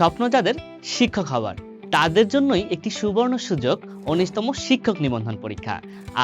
স্বপ্ন যাদের শিক্ষক হওয়ার, তাদের জন্যই একটি সুবর্ণ সুযোগ ১৯তম শিক্ষক নিবন্ধন পরীক্ষা।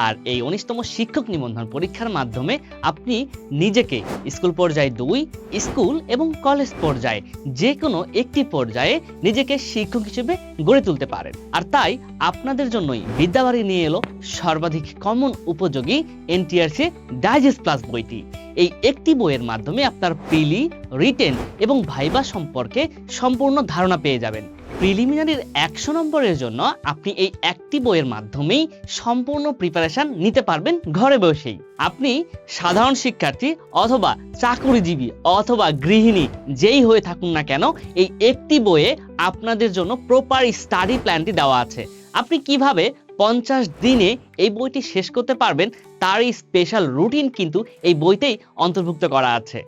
আর এই ১৯তম শিক্ষক নিবন্ধন পরীক্ষার মাধ্যমে আপনি নিজেকে স্কুল পর্যায়ে ২, স্কুল এবং কলেজ পর্যায়ে যে কোনো একটি পর্যায়ে নিজেকে শিক্ষক হিসেবে গড়ে তুলতে পারেন। আর তাই আপনাদের জন্যই বিদ্যাবাড়ি নিয়ে এলো সর্বাধিক কমন উপযোগী এনটিআরসি ডাইজেস্ট প্লাস বইটি। এই একটি বইয়ের মাধ্যমে আপনার প্রিলি, রিটেন এবং ভাইবা সম্পর্কে সম্পূর্ণ ধারণা পেয়ে যাবেন। প্রিলিমিনারির ১০০ নম্বরের জন্য আপনি এই একটি বইয়ের মাধ্যমেই সম্পূর্ণ প্রিপারেশন নিতে পারবেন ঘরে বসেই। আপনি সাধারণ শিক্ষার্থী অথবা চাকরিজীবী অথবা গৃহিণী যেই হয়ে থাকুন না কেন, এই একটি বইয়ে আপনাদের জন্য প্রপার স্টাডি প্ল্যানটি দেওয়া আছে। আপনি কিভাবে ৫০ দিনে এই বইটি শেষ করতে পারবেন তার এই স্পেশাল রুটিন কিন্তু এই বইতেই অন্তর্ভুক্ত করা আছে।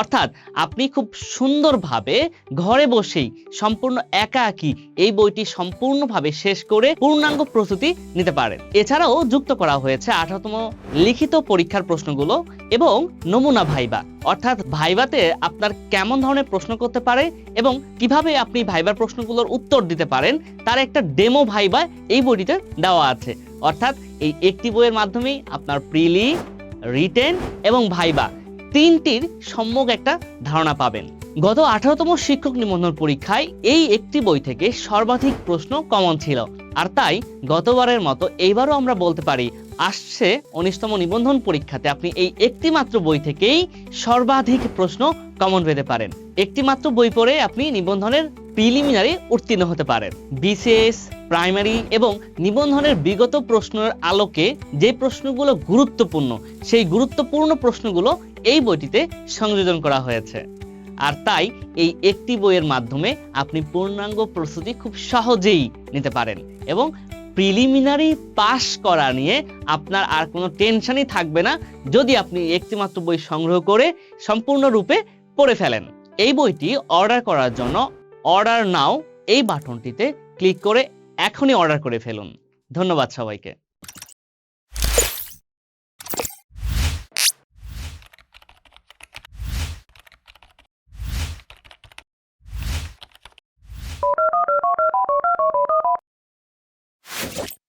অর্থাৎ আপনি খুব সুন্দরভাবে ঘরে বসেই সম্পূর্ণ একাকী এই বইটি সম্পূর্ণভাবে শেষ করে পূর্ণাঙ্গ প্রস্তুতি নিতে পারেন। এছাড়াও যুক্ত করা হয়েছে ১৮তম লিখিত পরীক্ষার প্রশ্নগুলো এবং নমুনা ভাইবা, অর্থাৎ ভাইবাতে আপনার কেমন ধরনের প্রশ্ন করতে পারে এবং কিভাবে আপনি ভাইবার প্রশ্নগুলোর উত্তর দিতে পারেন তার একটা ডেমো ভাইবা এই বইটিতে দেওয়া আছে। অর্থাৎ এই একটি বইয়ের মাধ্যমেই আপনার প্রিলি, রিটেন এবং ভাইবা তিনটির সম্যক একটা ধারণা পাবেন। গত ১৮তম শিক্ষক নিবন্ধন পরীক্ষায় এই একটি বই থেকে সর্বাধিক প্রশ্ন কমন ছিল। আর তাই গতবারের মতো এইবারও আমরা বলতে পারি আসছে ১৯তম নিবন্ধন পরীক্ষাতে আপনি এই একটি মাত্র বই থেকেই সর্বাধিক প্রশ্ন কমন পেতে পারেন। একটি মাত্র বই পড়ে আপনি নিবন্ধনের প্রিলিমিনারি উত্তীর্ণ হতে পারেন। বিসিএস, প্রাইমারি এবং নিবন্ধনের বিগত প্রশ্নের আলোকে যে প্রশ্নগুলো গুরুত্বপূর্ণ, সেই গুরুত্বপূর্ণ প্রশ্নগুলো এই বইটিতে সংযোজন করা হয়েছে। আর তাই এই একটি বইয়ের মাধ্যমে আপনি পূর্ণাঙ্গ প্রস্তুতি খুব সহজেই নিতে পারেন এবং প্রিলিমিনারি পাস করা নিয়ে আপনার আর কোনো টেনশনই থাকবে না যদি আপনি একটি মাত্র বই সংগ্রহ করে সম্পূর্ণরূপে পড়ে ফেলেন। এই বইটি অর্ডার করার জন্য অর্ডার নাও এই বাটনটিতে ক্লিক করে এখনই অর্ডার করে ফেলুন। ধন্যবাদ সবাইকে।